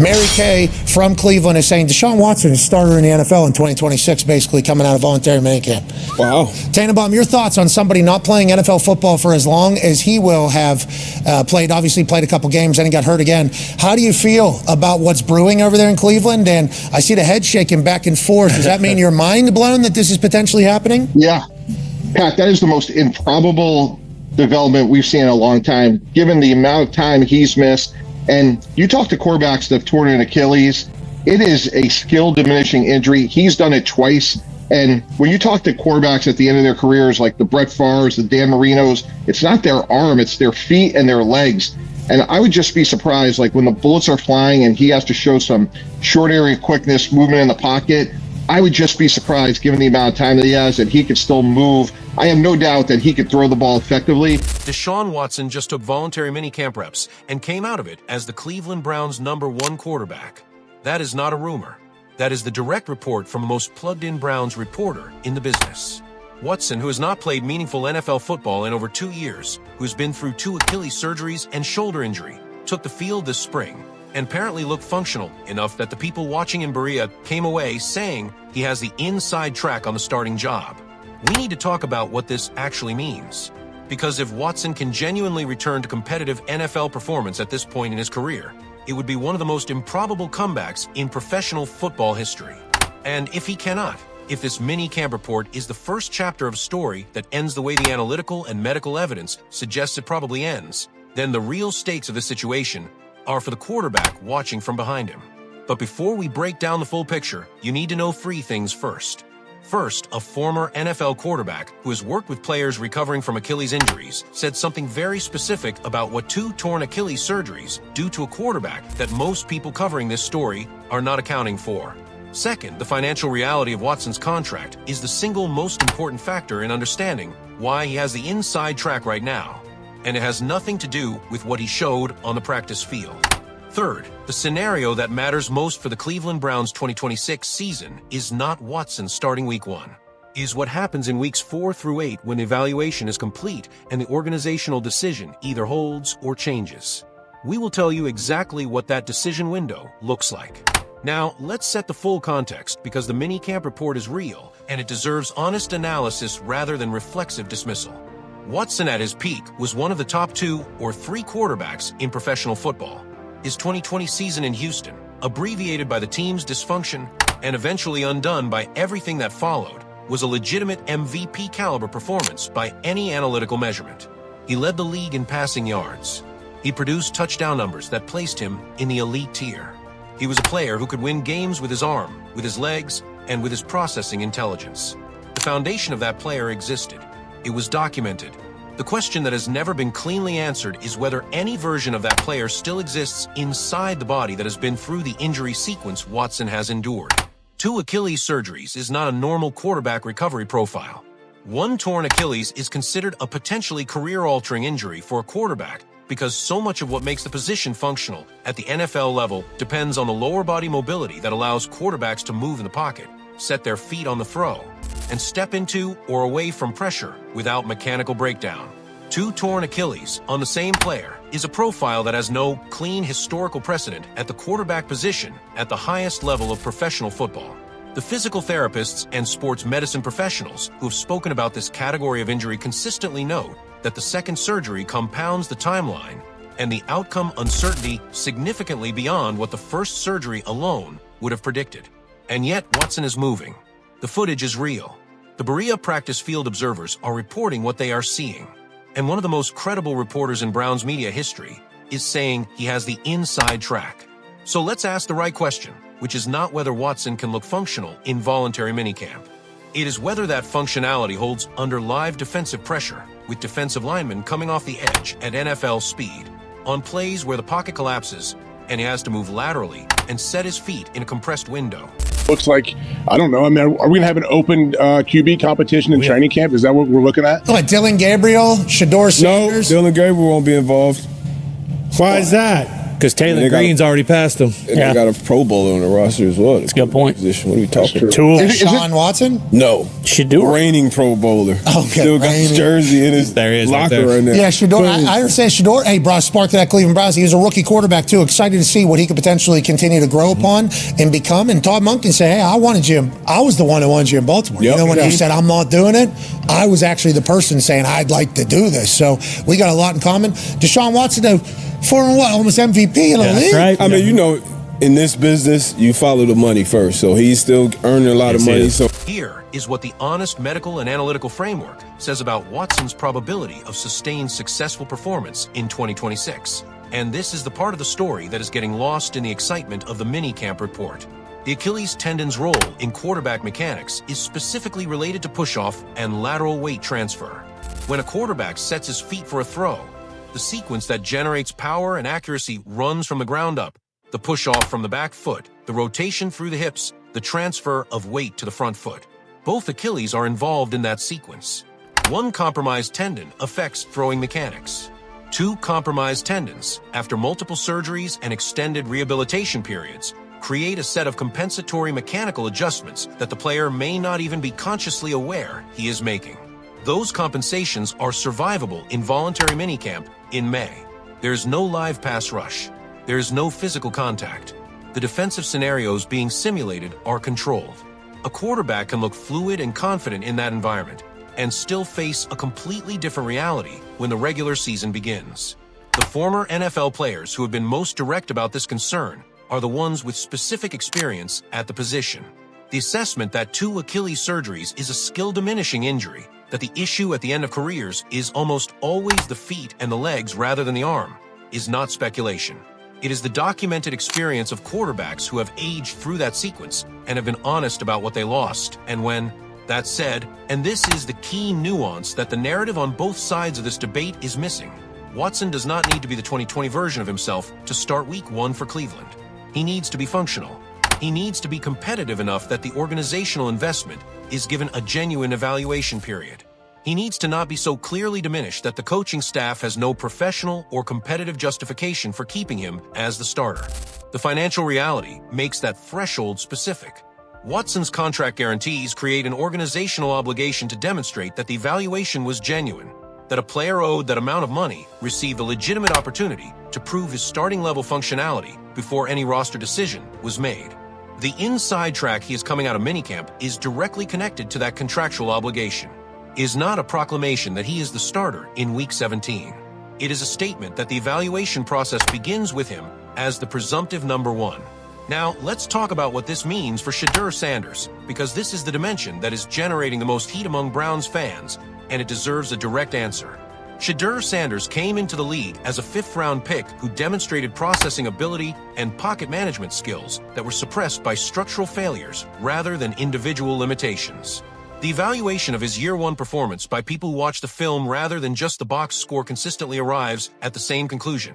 Mary Kay from Cleveland is saying Deshaun Watson is starter in the NFL in 2026, basically coming out of voluntary minicamp. Wow. Tannenbaum, your thoughts on somebody not playing NFL football for as long as he will have played a couple games, and he got hurt again. How do you feel about what's brewing over there in Cleveland? And I see the head shaking back and forth. Does that mean you're mind blown that this is potentially happening? Yeah. Pat, that is the most improbable development we've seen in a long time, given the amount of time he's missed. And you talk to quarterbacks that have torn an Achilles, it is a skill diminishing injury. He's done it twice. And when you talk to quarterbacks at the end of their careers, like the Brett Favres, the Dan Marinos, it's not their arm, it's their feet and their legs. And I would just be surprised, like when the bullets are flying and he has to show some short area quickness, movement in the pocket, I would just be surprised, given the amount of time that he has, that he could still move. I have no doubt that he could throw the ball effectively. Deshaun Watson just took voluntary minicamp reps and came out of it as the Cleveland Browns' #1 quarterback. That is not a rumor. That is the direct report from the most plugged-in Browns reporter in the business. Watson, who has not played meaningful NFL football in over 2 years, who has been through 2 Achilles surgeries and shoulder injury, took the field this spring and apparently looked functional enough that the people watching in Berea came away saying he has the inside track on the starting job. We need to talk about what this actually means. Because if Watson can genuinely return to competitive NFL performance at this point in his career, it would be one of the most improbable comebacks in professional football history. And if he cannot, if this mini-camp report is the first chapter of a story that ends the way the analytical and medical evidence suggests it probably ends, then the real stakes of the situation are for the quarterback watching from behind him. But before we break down the full picture, you need to know 3 things first. First, a former NFL quarterback who has worked with players recovering from Achilles injuries said something very specific about what 2 torn Achilles surgeries do to a quarterback that most people covering this story are not accounting for. Second, the financial reality of Watson's contract is the single most important factor in understanding why he has the inside track right now, and it has nothing to do with what he showed on the practice field. Third, the scenario that matters most for the Cleveland Browns 2026 season is not Watson starting week 1. Is what happens in weeks 4 through 8 when the evaluation is complete and the organizational decision either holds or changes. We will tell you exactly what that decision window looks like. Now, let's set the full context because the minicamp report is real and it deserves honest analysis rather than reflexive dismissal. Watson at his peak was one of the top 2 or 3 quarterbacks in professional football. His 2020 season in Houston, abbreviated by the team's dysfunction and eventually undone by everything that followed, was a legitimate MVP caliber performance by any analytical measurement. He led the league in passing yards. He produced touchdown numbers that placed him in the elite tier. He was a player who could win games with his arm, with his legs, and with his processing intelligence. The foundation of that player existed. It was documented. The question that has never been cleanly answered is whether any version of that player still exists inside the body that has been through the injury sequence Watson has endured. 2 Achilles surgeries is not a normal quarterback recovery profile. 1 torn Achilles is considered a potentially career-altering injury for a quarterback because so much of what makes the position functional at the NFL level depends on the lower body mobility that allows quarterbacks to move in the pocket, set their feet on the throw, and step into or away from pressure without mechanical breakdown. 2 torn Achilles on the same player is a profile that has no clean historical precedent at the quarterback position at the highest level of professional football. The physical therapists and sports medicine professionals who have spoken about this category of injury consistently note that the second surgery compounds the timeline and the outcome uncertainty significantly beyond what the first surgery alone would have predicted. And yet Watson is moving. The footage is real. The Berea practice field observers are reporting what they are seeing. And one of the most credible reporters in Browns media history is saying he has the inside track. So let's ask the right question, which is not whether Watson can look functional in voluntary minicamp. It is whether that functionality holds under live defensive pressure, with defensive linemen coming off the edge at NFL speed, on plays where the pocket collapses and he has to move laterally and set his feet in a compressed window. Looks like, I don't know, I mean, are we going to have an open QB competition in training camp? Is that what we're looking at? What, Dylan Gabriel, Shador Sanders? No, Dylan Gabriel won't be involved. Why is that? Because Taylor Green's already passed him. And they got a Pro Bowler on the roster as well. That's a good point. Position. What are we talking about? Deshaun Watson? No. Shador. Reigning Pro Bowler. Okay. Still got his jersey in his locker right now. Yeah, Shador. I understand Shador. Hey, bro, spark to that Cleveland Browns. He was a rookie quarterback, too. Excited to see what he could potentially continue to grow upon and become. And Todd Monk can say, hey, I wanted you. I was the one who wanted you in Baltimore. Yep. You know, when you said, I'm not doing it, I was actually the person saying, I'd like to do this. So we got a lot in common. Deshaun Watson, though, former almost MVP in the league. Right. I mean, you know, in this business, you follow the money first. So he's still earning a lot of money. So here is what the honest medical and analytical framework says about Watson's probability of sustained successful performance in 2026. And this is the part of the story that is getting lost in the excitement of the minicamp report. The Achilles tendon's role in quarterback mechanics is specifically related to push-off and lateral weight transfer. When a quarterback sets his feet for a throw, the sequence that generates power and accuracy runs from the ground up, the push-off from the back foot, the rotation through the hips, the transfer of weight to the front foot. Both Achilles are involved in that sequence. One compromised tendon affects throwing mechanics. Two compromised tendons, after multiple surgeries and extended rehabilitation periods, create a set of compensatory mechanical adjustments that the player may not even be consciously aware he is making. Those compensations are survivable in voluntary minicamp in May. There's no live pass rush. There's no physical contact. The defensive scenarios being simulated are controlled. A quarterback can look fluid and confident in that environment and still face a completely different reality when the regular season begins. The former NFL players who have been most direct about this concern are the ones with specific experience at the position. The assessment that 2 Achilles surgeries is a skill-diminishing injury, that the issue at the end of careers is almost always the feet and the legs rather than the arm, is not speculation. It is the documented experience of quarterbacks who have aged through that sequence and have been honest about what they lost and when. That said, and this is the key nuance that the narrative on both sides of this debate is missing, Watson does not need to be the 2020 version of himself to start week 1 for Cleveland. He needs to be functional. He needs to be competitive enough that the organizational investment is given a genuine evaluation period. He needs to not be so clearly diminished that the coaching staff has no professional or competitive justification for keeping him as the starter. The financial reality makes that threshold specific. Watson's contract guarantees create an organizational obligation to demonstrate that the evaluation was genuine, that a player owed that amount of money received a legitimate opportunity to prove his starting level functionality before any roster decision was made. The inside track he is coming out of minicamp is directly connected to that contractual obligation. It is not a proclamation that he is the starter in week 17. It is a statement that the evaluation process begins with him as the presumptive number 1. Now, let's talk about what this means for Shedeur Sanders, because this is the dimension that is generating the most heat among Browns fans, and it deserves a direct answer. Shedeur Sanders came into the league as a 5th-round pick who demonstrated processing ability and pocket management skills that were suppressed by structural failures rather than individual limitations. The evaluation of his year 1 performance by people who watch the film rather than just the box score consistently arrives at the same conclusion.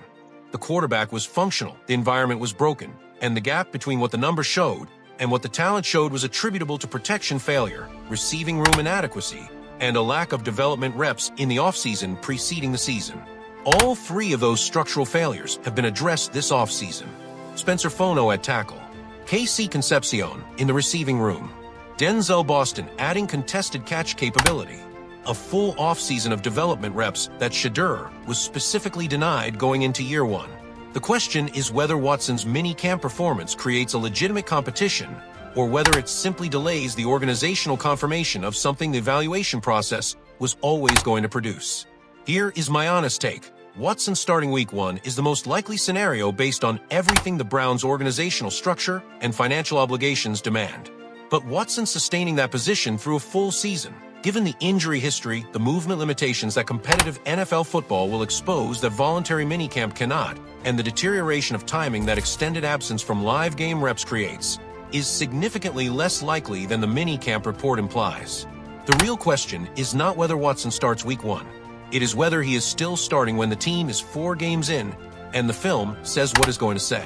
The quarterback was functional, the environment was broken, and the gap between what the numbers showed and what the talent showed was attributable to protection failure, receiving room inadequacy, and a lack of development reps in the offseason preceding the season. All 3 of those structural failures have been addressed this offseason. Spencer Fono at tackle, KC Concepcion in the receiving room, Denzel Boston adding contested catch capability, a full offseason of development reps that Shedeur was specifically denied going into year 1. The question is whether Watson's mini-camp performance creates a legitimate competition or whether it simply delays the organizational confirmation of something the evaluation process was always going to produce. Here is my honest take. Watson starting week 1 is the most likely scenario based on everything the Browns' organizational structure and financial obligations demand. But Watson sustaining that position through a full season, given the injury history, the movement limitations that competitive NFL football will expose that voluntary minicamp cannot, and the deterioration of timing that extended absence from live game reps creates, is significantly less likely than the minicamp report implies. The real question is not whether Watson starts week 1. It is whether he is still starting when the team is 4 games in and the film says what it's going to say.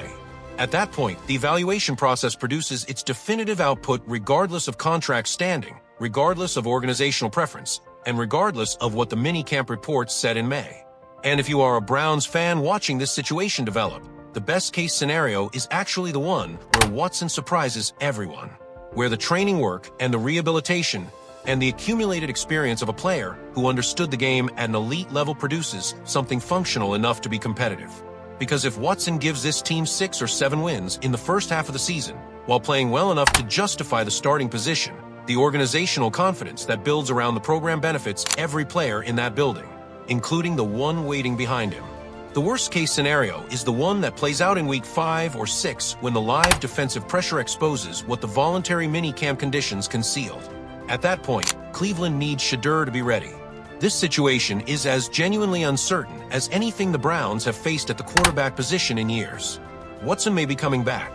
At that point, the evaluation process produces its definitive output regardless of contract standing, regardless of organizational preference, and regardless of what the minicamp report said in May. And if you are a Browns fan watching this situation develop, the best-case scenario is actually the one where Watson surprises everyone, where the training work and the rehabilitation and the accumulated experience of a player who understood the game at an elite level produces something functional enough to be competitive. Because if Watson gives this team 6 or 7 wins in the first half of the season, while playing well enough to justify the starting position, the organizational confidence that builds around the program benefits every player in that building, including the one waiting behind him. The worst-case scenario is the one that plays out in week 5 or 6 when the live defensive pressure exposes what the voluntary minicamp conditions concealed. At that point, Cleveland needs Shedeur to be ready. This situation is as genuinely uncertain as anything the Browns have faced at the quarterback position in years. Watson may be coming back.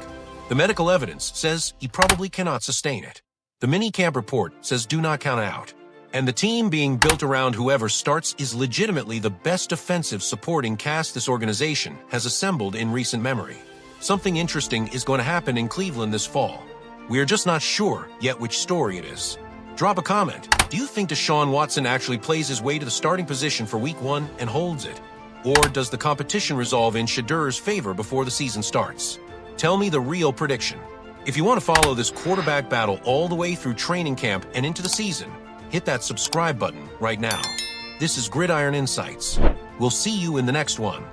The medical evidence says he probably cannot sustain it. The minicamp report says do not count out. And the team being built around whoever starts is legitimately the best defensive supporting cast this organization has assembled in recent memory. Something interesting is going to happen in Cleveland this fall. We are just not sure yet which story it is. Drop a comment. Do you think Deshaun Watson actually plays his way to the starting position for week 1 and holds it? Or does the competition resolve in Shedeur's favor before the season starts? Tell me the real prediction. If you want to follow this quarterback battle all the way through training camp and into the season, hit that subscribe button right now. This is Gridiron Insights. We'll see you in the next one.